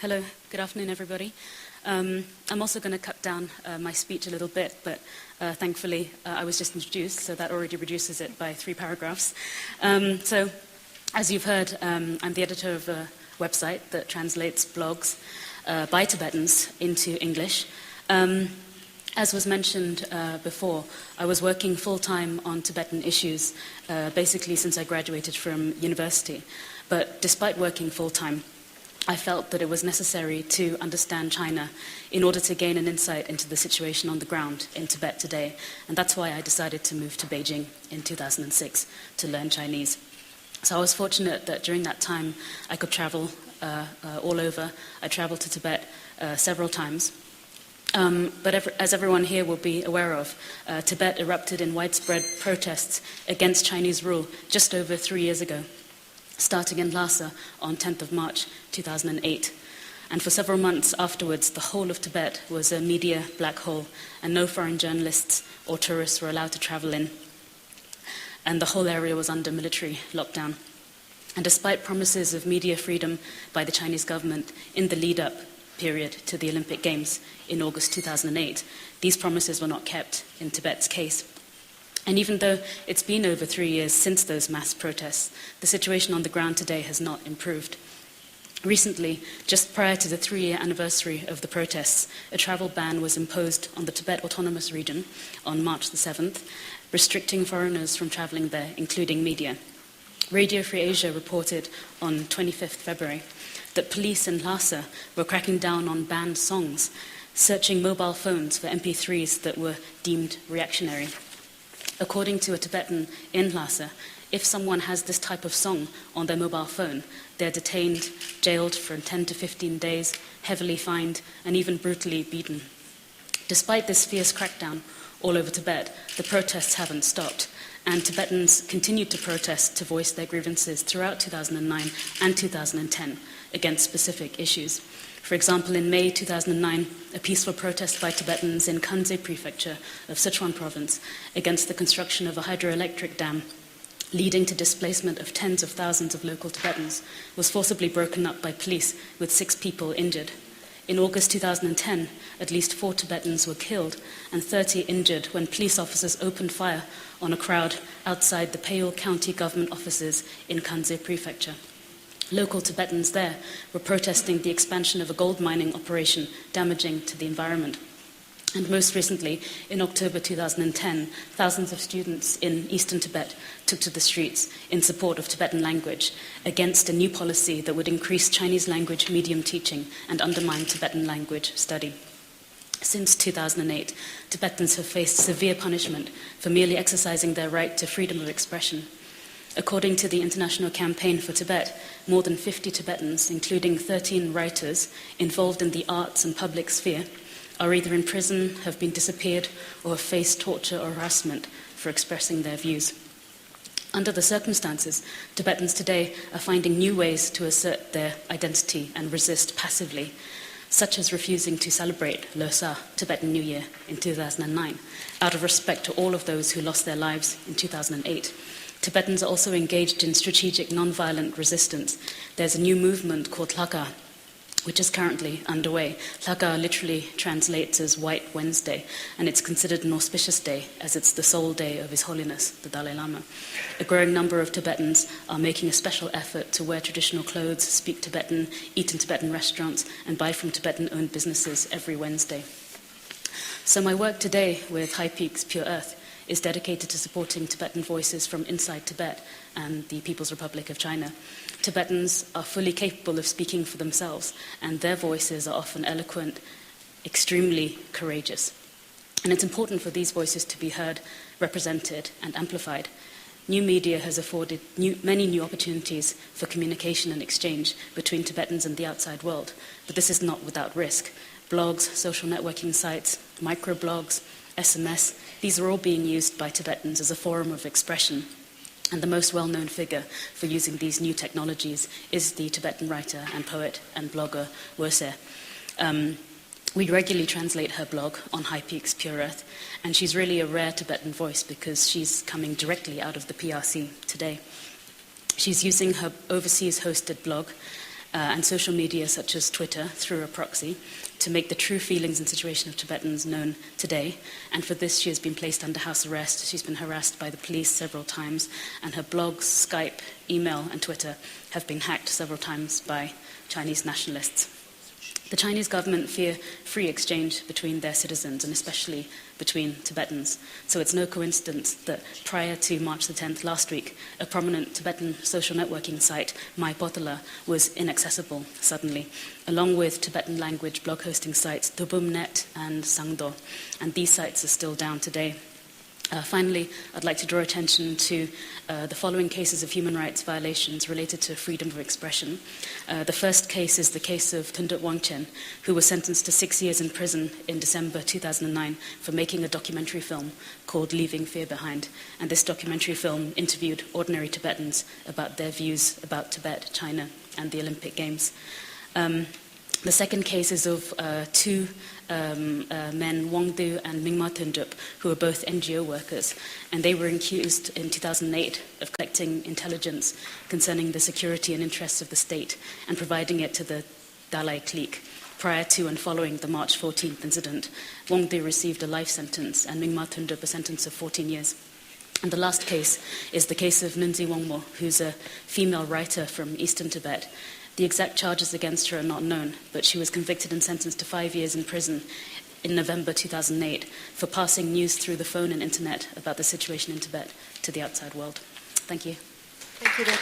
Hello, good afternoon, everybody. I'm also going to cut down my speech a little bit, but thankfully I was just introduced, so that already reduces it by 3 paragraphs. So, as you've heard, I'm the editor of a website that translates blogs by Tibetans into English. As was mentioned before, I was working full-time on Tibetan issues, basically since I graduated from university. But despite working full-time, I felt that it was necessary to understand China in order to gain an insight into the situation on the ground in Tibet today. And that's why I decided to move to Beijing in 2006 to learn Chinese. So I was fortunate that during that time I could travel all over. I traveled to Tibet several times. But as everyone here will be aware of, Tibet erupted in widespread protests against Chinese rule just over 3 years ago, starting in Lhasa on 10th of March 2008. And for several months afterwards, the whole of Tibet was a media black hole, and no foreign journalists or tourists were allowed to travel in. And the whole area was under military lockdown. And despite promises of media freedom by the Chinese government in the lead-up period to the Olympic Games in August 2008, these promises were not kept in Tibet's case. And even though it's been over 3 years since those mass protests, the situation on the ground today has not improved. Recently, just prior to the 3-year anniversary of the protests, a travel ban was imposed on the Tibet Autonomous Region on March the 7th, restricting foreigners from traveling there, including media. Radio Free Asia reported on 25th February that police in Lhasa were cracking down on banned songs, searching mobile phones for MP3s that were deemed reactionary. According to a Tibetan in Lhasa, if someone has this type of song on their mobile phone, they're detained, jailed for 10 to 15 days, heavily fined, and even brutally beaten. Despite this fierce crackdown all over Tibet, the protests haven't stopped, and Tibetans continued to protest to voice their grievances throughout 2009 and 2010 against specific issues. For example, in May 2009, a peaceful protest by Tibetans in Kanze prefecture of Sichuan province against the construction of a hydroelectric dam leading to displacement of tens of thousands of local Tibetans was forcibly broken up by police with 6 people injured. In August 2010, at least 4 Tibetans were killed and 30 injured when police officers opened fire on a crowd outside the Payul County government offices in Kanze prefecture. Local Tibetans there were protesting the expansion of a gold mining operation damaging to the environment. And most recently, in October 2010, thousands of students in eastern Tibet took to the streets in support of Tibetan language against a new policy that would increase Chinese language medium teaching and undermine Tibetan language study. Since 2008, Tibetans have faced severe punishment for merely exercising their right to freedom of expression. According to the International Campaign for Tibet, more than 50 Tibetans, including 13 writers involved in the arts and public sphere, are either in prison, have been disappeared, or have faced torture or harassment for expressing their views. Under the circumstances, Tibetans today are finding new ways to assert their identity and resist passively, such as refusing to celebrate Losar, Tibetan New Year, in 2009, out of respect to all of those who lost their lives in 2008. Tibetans are also engaged in strategic non-violent resistance. There's a new movement called Lhaka, which is currently underway. Lhaka literally translates as White Wednesday, and it's considered an auspicious day as it's the sole day of His Holiness, the Dalai Lama. A growing number of Tibetans are making a special effort to wear traditional clothes, speak Tibetan, eat in Tibetan restaurants, and buy from Tibetan-owned businesses every Wednesday. So my work today with High Peaks Pure Earth is dedicated to supporting Tibetan voices from inside Tibet and the People's Republic of China. Tibetans are fully capable of speaking for themselves, and their voices are often eloquent, extremely courageous. And it's important for these voices to be heard, represented, and amplified. New media has afforded many new opportunities for communication and exchange between Tibetans and the outside world, but this is not without risk. Blogs, social networking sites, microblogs, SMS, these are all being used by Tibetans as a forum of expression. And the most well-known figure for using these new technologies is the Tibetan writer and poet and blogger Wurse. We regularly translate her blog on High Peaks Pure Earth, and she's really a rare Tibetan voice because she's coming directly out of the PRC today. She's using her overseas hosted blog and social media such as Twitter through a proxy to make the true feelings and situation of Tibetans known today. And for this, she has been placed under house arrest. She's been harassed by the police several times, and her blogs, Skype, email, and Twitter have been hacked several times by Chinese nationalists. The Chinese government fear free exchange between their citizens, and especially between Tibetans. So it's no coincidence that prior to March the 10th last week, a prominent Tibetan social networking site, My Potala, was inaccessible suddenly, along with Tibetan language blog hosting sites Tubumnet and Sangdo. And these sites are still down today. Finally, I'd like to draw attention to the following cases of human rights violations related to freedom of expression. The first case is the case of Tunduk Wangchen, who was sentenced to 6 years in prison in December 2009 for making a documentary film called Leaving Fear Behind. And this documentary film interviewed ordinary Tibetans about their views about Tibet, China, and the Olympic Games. The second case is of two men, Wang Du and Mingma Tundup, who were both NGO workers, and they were accused in 2008 of collecting intelligence concerning the security and interests of the state and providing it to the Dalai clique. Prior to and following the March 14th incident, Wang Du received a life sentence and Mingma Tundup a sentence of 14 years. And the last case is the case of Lindsay Wongwa, who's a female writer from eastern Tibet. The exact charges against her are not known, but she was convicted and sentenced to 5 years in prison in November 2008 for passing news through the phone and internet about the situation in Tibet to the outside world. Thank you. Thank you, Dechen.